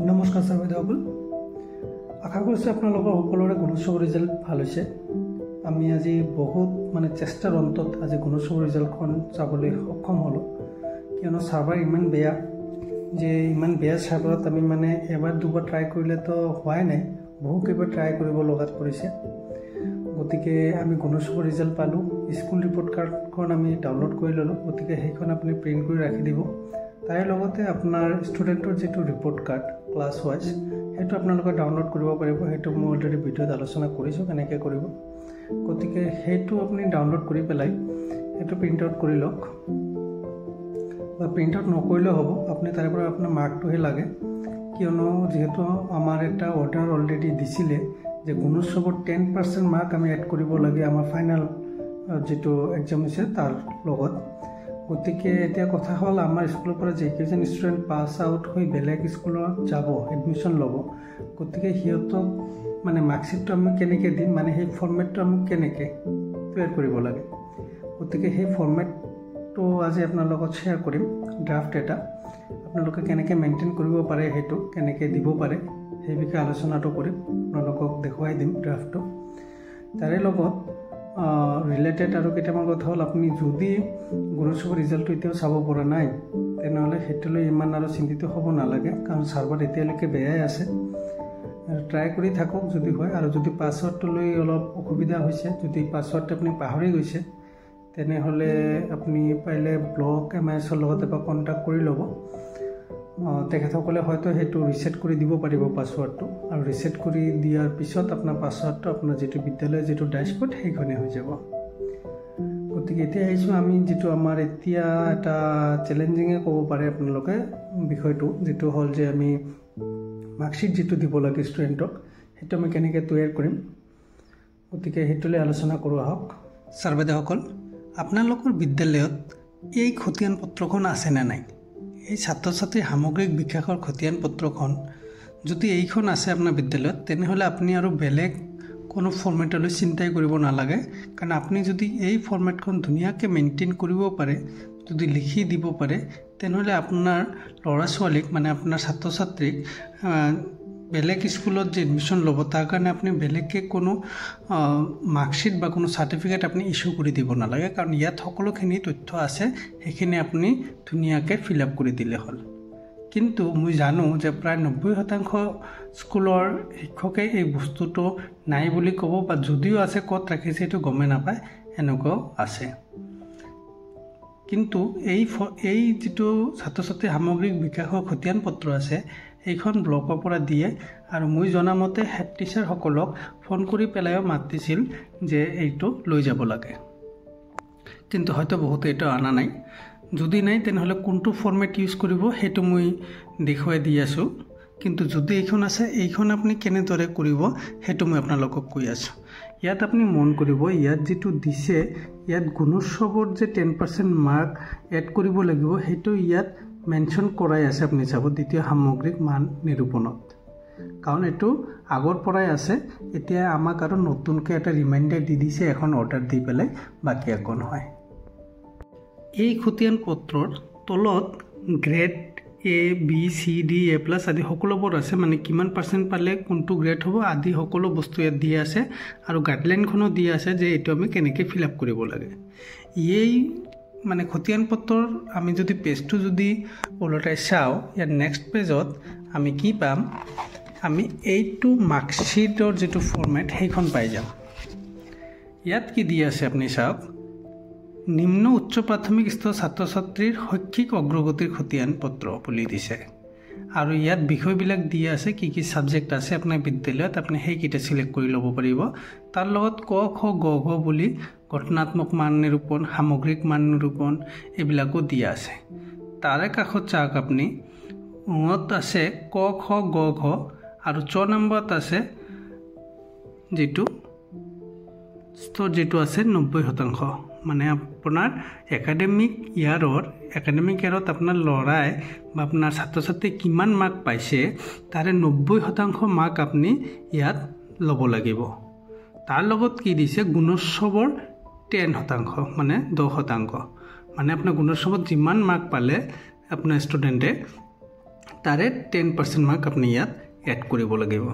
নমস্কাৰ ছাৰ বাইদেউসকল, আশা কৰিছোঁ আপোনালোকৰ সকলোৰে গুণোৎসৱ ৰিজাল্ট ভাল হৈছে। আমি আজি বহুত চেষ্টাৰ অন্তত আজি গুণোৎসৱ ৰিজাল্টখন চাবলৈ সক্ষম হ'লোঁ, কিয়নো ছাৰ্ভাৰ ইমান বেয়া যে ইমান বেয়া ছাৰ্ভাৰত আমি এবাৰ দুবাৰ ট্ৰাই কৰিলেতো হোৱাই নাই, বহুকেইবাৰ ট্ৰাই কৰিব লগাত পৰিছে। গতিকে আমি গুণোৎসৱ ৰিজাল্ট পালোঁ। স্কুল ৰিপৰ্ট কাৰ্ডখন আমি ডাউনলোড কৰি ল'লোঁ, গতিকে সেইখন আপুনি প্ৰিণ্ট কৰি ৰাখি দিব। তাইৰ লগতে আপোনাৰ ষ্টুডেণ্টৰ যিটো ৰিপৰ্ট কাৰ্ড ক্লাছ ৱাইজ সেইটো আপোনালোকে ডাউনলোড কৰিব পাৰিব। সেইটো মই অলৰেডি ভিডিঅ'ত আলোচনা কৰিছোঁ কেনেকৈ কৰিব। গতিকে সেইটো আপুনি ডাউনলোড কৰি পেলাই সেইটো প্ৰিণ্ট আউট কৰি লওক, বা প্ৰিণ্ট আউট নকৰিলেও হ'ব। আপুনি তাৰে পৰা আপোনাৰ মাৰ্কটোহে লাগে, কিয়নো যিহেতু আমাৰ এটা অৰ্ডাৰ অলৰেডি দিছিলে যে গুণোৎসৱৰ 10% মাৰ্ক আমি এড কৰিব লাগে আমাৰ ফাইনেল যিটো এক্সাম হৈছে তাৰ লগত। গতিকে এতিয়া কথা হ'ল, আমাৰ স্কুলৰ পৰা যিকেইজন ষ্টুডেণ্ট পাছ আউট হৈ বেলেগ স্কুলত যাব এডমিশ্যন ল'ব, গতিকে সিহঁতক মাৰ্কশ্বিটটো আমি কেনেকৈ দিম, সেই ফৰ্মেটটো আমি কেনেকৈ তৈয়াৰ কৰিব লাগে। গতিকে সেই ফৰ্মেটটো আজি আপোনাৰ লগত শ্বেয়াৰ কৰিম। ড্ৰাফ্ট এটা আপোনালোকে কেনেকৈ মেইনটেইন কৰিব পাৰে, সেইটো কেনেকৈ দিব পাৰে সেই বিষয়ে আলোচনাটো কৰিম, আপোনালোকক দেখুৱাই দিম ড্ৰাফ্টটো। তাৰে লগত ৰিলেটেড আৰু কেইটামান কথা হ'ল, আপুনি যদি গুণোৎসৱৰ ৰিজাল্টটো এতিয়াও চাব পৰা নাই তেনেহ'লে সেইটোলৈ ইমান আৰু চিন্তিত হ'ব নালাগে, কাৰণ ছাৰ্ভাৰ এতিয়ালৈকে বেয়াই আছে। ট্ৰাই কৰি থাকক যদি হয়, আৰু যদি পাছৱৰ্ডটো লৈ অলপ অসুবিধা হৈছে, যদি পাছৱৰ্ডটো আপুনি পাহৰি গৈছে তেনেহ'লে আপুনি পাৰিলে ব্লক MIS-ৰ লগত এবাৰ কণ্টেক্ট কৰি ল'ব। তেখেতসকলে হয়তো সেইটো ৰিছেট কৰি দিব পাৰিব পাছৱৰ্ডটো, আৰু ৰিছেট কৰি দিয়াৰ পিছত আপোনাৰ পাছৱৰ্ডটো আপোনাৰ যিটো বিদ্যালয়ৰ যিটো ডেশ্ববৰ্ড সেইখনেই হৈ যাব। গতিকে এতিয়া আহিছোঁ আমি যিটো আমাৰ এতিয়া এটা চেলেঞ্জিঙে ক'ব পাৰে আপোনালোকে বিষয়টো, যিটো হ'ল যে আমি মাৰ্কশ্বিট যিটো দিব লাগে ষ্টুডেণ্টক সেইটো আমি কেনেকৈ তৈয়াৰ কৰিম। গতিকে সেইটোলৈ আলোচনা কৰোঁ আহক। ছাৰ বাইদেউসকল, আপোনালোকৰ বিদ্যালয়ত এই খতিয়ান পত্ৰখন আছেনে নাই? এই ছাত্ৰ ছাত্ৰীৰ সামগ্ৰিক বিকাশৰ খতিয়ান পত্ৰখন যদি এইখন আছে আপোনাৰ বিদ্যালয়ত, তেনেহ'লে আপুনি আৰু বেলেগ কোনো ফৰ্মেটলৈ চিন্তাই কৰিব নালাগে, কাৰণ আপুনি যদি এই ফৰ্মেটখন ধুনীয়াকৈ মেইনটেইন কৰিব পাৰে, যদি লিখি দিব পাৰে, তেনেহ'লে আপোনাৰ ল'ৰা ছোৱালীক আপোনাৰ ছাত্ৰ ছাত্ৰীক বেলেগ স্কুলত যে এডমিশ্যন ল'ব তাৰ কাৰণে আপুনি বেলেগকৈ কোনো মাৰ্কশ্বিট বা কোনো চাৰ্টিফিকেট আপুনি ইছ্যু কৰি দিব নালাগে, কাৰণ ইয়াত সকলোখিনি তথ্য আছে, সেইখিনি আপুনি ধুনীয়াকৈ ফিল আপ কৰি দিলে হ'ল। কিন্তু মই জানো যে প্ৰায় 90% স্কুলৰ শিক্ষকে এই বস্তুটো নাই বুলি ক'ব, বা যদিও আছে ক'ত ৰাখিছে সেইটো গমেই নাপায়, এনেকুৱাও আছে। কিন্তু এই যিটো ছাত্ৰ ছাত্ৰীৰ সামগ্ৰিক বিকাশৰ খতিয়ান পত্ৰ আছে এইখন ব্লকৰ পৰা দিয়ে, আৰু মই জনামতে হেড টিচাৰসকলক ফোন কৰি পেলাইও মাতিছিল যে এইটো লৈ যাব লাগে, কিন্তু হয়তো বহুতে এইটো অনা নাই। যদি নাই তেনেহ'লে কোনটো ফৰ্মেট ইউজ কৰিব সেইটো মই দেখুৱাই দি আছোঁ, কিন্তু যদি এইখন আছে এইখন আপুনি কেনেদৰে কৰিব সেইটো মই আপোনালোকক কৈ আছোঁ। ইয়াত আপুনি মন কৰিব, ইয়াত যিটো দিছে ইয়াত গুণোৎসৱৰ যে 10% মাৰ্ক এড কৰিব লাগিব সেইটো ইয়াত মেনশ্যন কৰাই আছে। আপুনি চাব দ্বিতীয় সামগ্ৰিক মান নিৰূপণত, কাৰণ এইটো আগৰ পৰাই আছে, এতিয়া আমাক আৰু নতুনকৈ এটা ৰিমাইণ্ডাৰ দি দিছে এখন অৰ্ডাৰ দি পেলাই, বাকী একো নহয়। এই খতিয়ান পত্ৰৰ তলত grade A, B, C, D, A+ আদি সকলোবোৰ আছে, কিমান পাৰ্চেণ্ট পালে কোনটো গ্ৰেড হ'ব আদি সকলো বস্তু ইয়াত দিয়া আছে, আৰু গাইডলাইনখনো দিয়া আছে যে এইটো আমি কেনেকৈ ফিল আপ কৰিব লাগে। এই খতিয়ান পত্ৰৰ আমি যদি পেজটো যদি ওলটাই চাওঁ, ইয়াত নেক্সট পেজত আমি কি পাম, আমি এইটো মাৰ্কশ্বিটৰ যিটো ফৰ্মেট সেইখন পাই যাম। ইয়াত কি দিয়া আছে আপুনি চাওক, নিম্ন উচ্চ প্ৰাথমিক স্তৰৰ ছাত্ৰ ছাত্ৰীৰ শৈক্ষিক অগ্ৰগতিৰ খতিয়ান পত্ৰ বুলি দিছে, আৰু ইয়াত বিষয়বিলাক দিয়া আছে, কি কি ছাবজেক্ট আছে আপোনাৰ বিদ্যালয়ত, আপুনি সেইকেইটা চিলেক্ট কৰি ল'ব পাৰিব। তাৰ লগত ক, খ, গ, ঘ বুলি গঠনাত্মক মান নিৰূপণ, সামগ্ৰিক মান নিৰূপণ এইবিলাকো দিয়া আছে। তাৰে কাষত চাওক আপুনি ত আছে ক, খ, গ, ঘ, আৰু 6 নম্বৰত আছে যিটো স্তৰ যিটো আছে 90%, আপোনাৰ একাডেমিক ইয়াৰত আপোনাৰ ল'ৰাই বা আপোনাৰ ছাত্ৰ ছাত্ৰীয়ে কিমান মাৰ্ক পাইছে তাৰে 90% মাৰ্ক আপুনি ইয়াত ল'ব লাগিব। তাৰ লগত কি দিছে, গুণোৎসৱৰ 10%, 10%, আপোনাৰ গুণোৎসৱত যিমান মাৰ্ক পালে আপোনাৰ ষ্টুডেণ্টে তাৰে 10% মাৰ্ক আপুনি ইয়াত এড কৰিব লাগিব।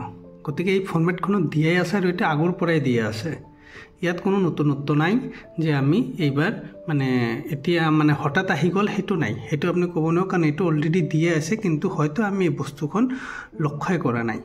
গতিকে এই ফৰ্মেটখনত দিয়াই আছে আৰু এটা আগৰ পৰাই দিয়া আছে। ইয়াত কোনো নতুনত্ব নাই যে আমি এইবাৰ মানে এতিয়া মানে হঠাৎ আহি গ'ল, সেইটো নাই। সেইটো আপুনি ক'ব নোৱাৰো, কাৰণ এইটো অলৰেডি দিয়া আছে, কিন্তু হয়তো আমি এই বস্তুখন লক্ষ্যই কৰা নাই।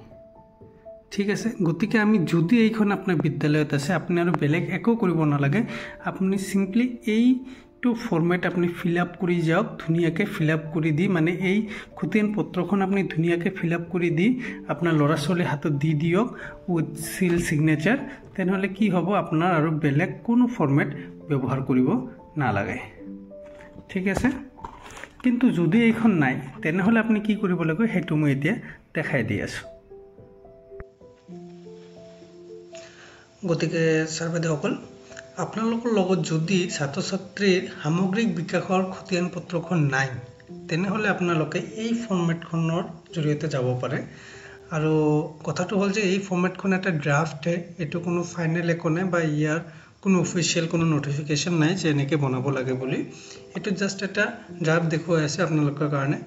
ঠিক আছে, গতিকে আমি যদি এইখন আপোনাৰ বিদ্যালয়ত আছে, আপুনি আৰু বেলেগ একো কৰিব নালাগে। আপুনি চিম্পলি এইটো ফৰ্মেট আপুনি ফিল আপ কৰি যাওক, ধুনীয়াকৈ ফিল আপ কৰি দি মানে এই খতিয়ান পত্ৰখন আপুনি ধুনীয়াকৈ ফিল আপ কৰি দি আপোনাৰ ল'ৰা ছোৱালীৰ হাতত দি দিয়ক উইথ চিল ছিগনেচাৰ। তেনেহ'লে কি হ'ব, আপোনাৰ আৰু বেলেগ কোনো ফৰ্মেট ব্যৱহাৰ কৰিব নালাগে। ঠিক আছে, কিন্তু যদি এইখন নাই তেনেহ'লে আপুনি কি কৰিব লাগিব সেইটো মই এতিয়া দেখাই দি আছোঁ। গতিকে ছাৰ বাইদেউসকল, আপোনালোকৰ লগত যদি ছাত্ৰ ছাত্ৰীৰ সামগ্ৰিক বিকাশৰ খতিয়ান পত্ৰখন নাই, তেনেহ'লে আপোনালোকে এই ফৰ্মেটখনৰ জৰিয়তে যাব পাৰে। আৰু কথাটো হ'ল যে এই ফৰ্মেটখন এটা ড্ৰাফ্টহে, এইটো কোনো ফাইনেল একো নাই বা ইয়াৰ কোনো অফিচিয়েল কোনো নটিফিকেশ্যন নাই যে এনেকৈ বনাব লাগে বুলি। এইটো জাষ্ট এটা ড্ৰাফ্ট দেখুৱাই আছে আপোনালোকৰ কাৰণে।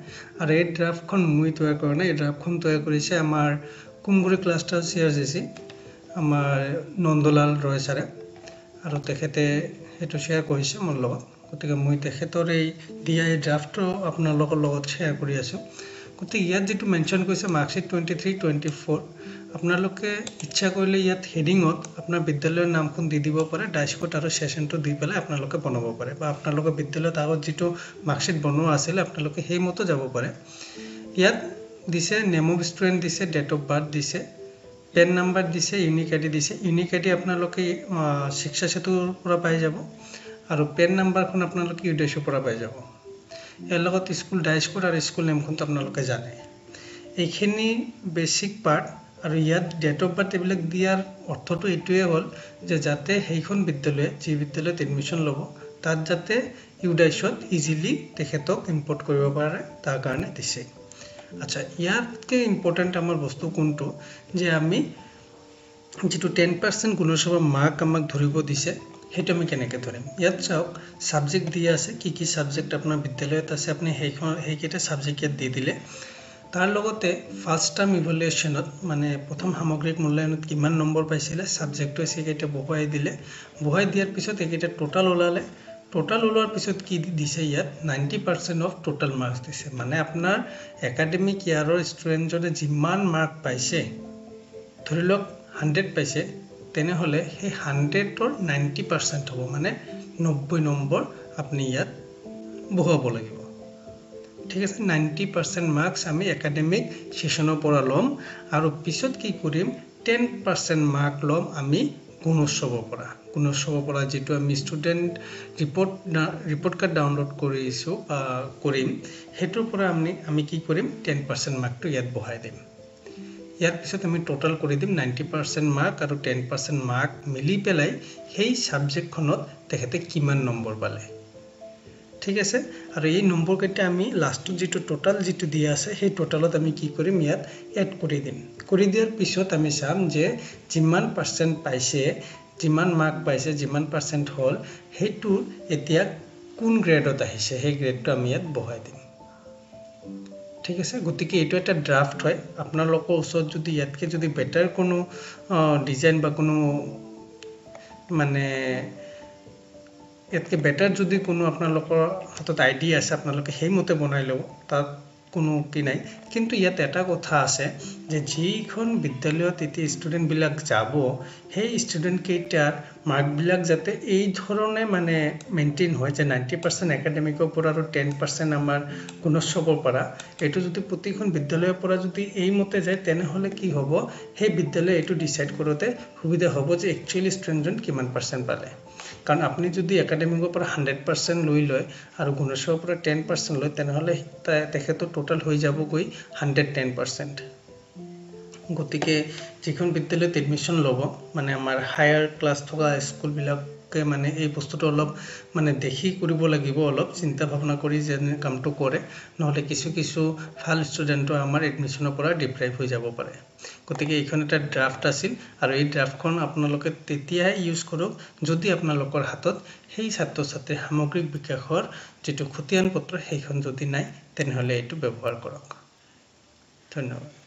আৰু এই ড্ৰাফ্টখন মই তৈয়াৰ কৰা নাই, এই ড্ৰাফ্টখন তৈয়াৰ কৰিছে আমাৰ কুমগুৰি ক্লাষ্টাৰ CRGC, আমাৰ নন্দলাল ৰয় ছাৰে, আৰু তেখেতে সেইটো শ্বেয়াৰ কৰিছে মোৰ লগত। গতিকে মই তেখেতৰ এই দিয়া এই ড্ৰাফ্টটো আপোনালোকৰ লগত শ্বেয়াৰ কৰি আছোঁ। গতিকে ইয়াত যিটো মেনশ্যন কৰিছে মাৰ্কশ্বিট 23-24, আপোনালোকে ইচ্ছা কৰিলে ইয়াত হেডিঙত আপোনাৰ বিদ্যালয়ৰ নামখন দি দিব পাৰে, ডাইচকোড আৰু ছেশ্যনটো দি পেলাই আপোনালোকে বনাব পাৰে, বা আপোনালোকৰ বিদ্যালয়ত আগত যিটো মাৰ্কশ্বিট বনোৱা আছিলে আপোনালোকে সেইমতে যাব পাৰে। ইয়াত দিছে নেম অফ ষ্টুডেণ্ট দিছে, ডেট অফ বাৰ্থ দিছে, পেন নাম্বাৰ দিছে, ইউনিক আইডি দিছে। ইউনিক আইডি আপোনালোকে শিক্ষা সেতুৰ পৰা পাই যাব, আৰু পেন নাম্বাৰখন আপোনালোকে ইউডেছৰ পৰা পাই যাব। ইয়াৰ লগত স্কুল ডাইচকোড আৰু স্কুল নেমখনটো আপোনালোকে জানে। এইখিনি বেছিক পাৰ্ট। আৰু ইয়াত ডেট অফ বাৰ্থ এইবিলাক দিয়াৰ অৰ্থটো এইটোৱে হ'ল যে যাতে সেইখন বিদ্যালয়ে যি বিদ্যালয়ত এডমিশ্যন ল'ব তাত যাতে ইউডাইছত ইজিলি তেখেতক ইম্পৰ্ট কৰিব পাৰে, তাৰ কাৰণে দিছে। আচ্ছা, ইয়াতকৈ ইম্পৰ্টেণ্ট আমাৰ বস্তু কোনটো, যে আমি যিটো 10% গুণোৎসৱৰ মাৰ্ক আমাক ধৰিব দিছে সেইটো আমি কেনেকৈ ধৰিম। ইয়াত চাওক, ছাবজেক্ট দিয়া আছে, কি কি ছাবজেক্ট আপোনাৰ বিদ্যালয়ত আছে আপুনি সেইকেইটা ছাবজেক্ট ইয়াত দি দিলে। তাৰ লগতে ফাৰ্ষ্ট টাৰ্ম ইভেলুৱেশ্যনত মানে প্ৰথম সামগ্ৰিক মূল্যায়নত কিমান নম্বৰ পাইছিলে ছাবজেক্টটো সেইকেইটা বহুৱাই দিলে। বহুৱাই দিয়াৰ পিছত এইকেইটা টোটাল ওলালে। টোটাল ওলোৱাৰ পিছত কি দিছে, ইয়াত 90% অফ টোটাল মাৰ্কছ দিছে। মানে আপোনাৰ একাডেমিক ইয়াৰৰ ষ্টুডেণ্টজনে যিমান মাৰ্ক পাইছে, ধৰি লওক 100 পাইছে, তেনেহ'লে সেই 100ৰ 90% হ'ব, মানে 90 নম্বৰ আপুনি ইয়াত বহুৱাব লাগিব। ঠিক আছে, 90% মাৰ্কছ আমি একাডেমিক ছেশ্যনৰ পৰা ল'ম, আৰু পিছত কি কৰিম 10% মাৰ্ক ল'ম আমি গুণোৎসৱৰ পৰা। গুণোৎসৱৰ পৰা যিটো আমি ষ্টুডেণ্ট ৰিপৰ্ট কাৰ্ড ডাউনলোড কৰিম, সেইটোৰ পৰা আমি কি কৰিম 10% মাৰ্কটো ইয়াত বহাই দিম। ইয়াৰ পিছত আমি টোটাল কৰি দিম 90% মাৰ্ক আৰু 10% মাৰ্ক মিলি পেলাই সেই ছাবজেক্টখনত তেখেতে কিমান নম্বৰ পালে। ঠিক আছে, আৰু এই নম্বৰকেইটা আমি লাষ্টত যিটো টোটাল যিটো দিয়া আছে সেই টোটালত আমি কি কৰিম ইয়াত এড কৰি দিম। কৰি দিয়াৰ পিছত আমি চাম যে যিমান পাৰ্চেণ্ট পাইছে, যিমান মাৰ্ক পাইছে, যিমান পাৰ্চেণ্ট হ'ল, সেইটো এতিয়া কোন গ্ৰেডত আহিছে সেই গ্ৰেডটো আমি ইয়াত বহাই দিম। ঠিক আছে, গতিকে এইটো এটা ড্ৰাফ্ট হয়। আপোনালোকৰ ওচৰত যদি ইয়াতকৈ যদি বেটাৰ কোনো ডিজাইন বা কোনো মানে ইয়াতকৈ বেটাৰ যদি কোনো আপোনালোকৰ হাতত আইডিয়া আছে, আপোনালোকে সেইমতে বনাই ল'ব, তাত কোনো কি নাই। কিন্তু ইয়াত এটা কথা আছে যে যিখন বিদ্যালয়ত এতিয়া ষ্টুডেণ্টবিলাক যাব, সেই ষ্টুডেণ্টকেইটাৰ মাৰ্কবিলাক যাতে এই ধৰণে মানে মেইনটেইন হয় যে 90% একাডেমিকৰ পৰা আৰু 10% আমাৰ গুণোৎসৱৰ পৰা, এইটো যদি প্ৰতিখন বিদ্যালয়ৰ পৰা যদি এইমতে যায়, তেনেহ'লে কি হ'ব, সেই বিদ্যালয়ে এইটো ডিচাইড কৰোঁতে সুবিধা হ'ব যে একচুৱেলি ষ্টুডেণ্টজন কিমান পাৰ্চেণ্ট পালে। কাৰণ আপুনি যদি একাডেমিকৰ পৰা 100% লৈ লয় আৰু গুণোৎসৱৰ পৰা 10% লয়, তেনেহ'লে তেখেতৰ টোটাল হৈ যাবগৈ 110%। গতিকে যিখন বিদ্যালয়ত এডমিশ্যন ল'ব, মানে আমাৰ হায়াৰ ক্লাছ থকা স্কুলবিলাকে মানে এই বস্তুটো অলপ মানে দেখি কৰিব লাগিব, অলপ চিন্তা ভাৱনা কৰি যেনে কামটো কৰে, নহ'লে কিছু ভাল ষ্টুডেণ্টো আমাৰ এডমিশ্যনৰ পৰা ডিপ্ৰাইভ হৈ যাব পাৰে। গতিকে এইখন এটা ড্ৰাফ্ট আছিল, আৰু এই ড্ৰাফ্টখন আপোনালোকে তেতিয়াহে ইউজ কৰক যদি আপোনালোকৰ হাতত সেই ছাত্ৰ ছাত্ৰীৰ সামগ্ৰিক বিকাশৰ যিটো খতিয়ান পত্ৰ সেইখন যদি নাই, তেনেহ'লে এইটো ব্যৱহাৰ কৰক। ধন্যবাদ।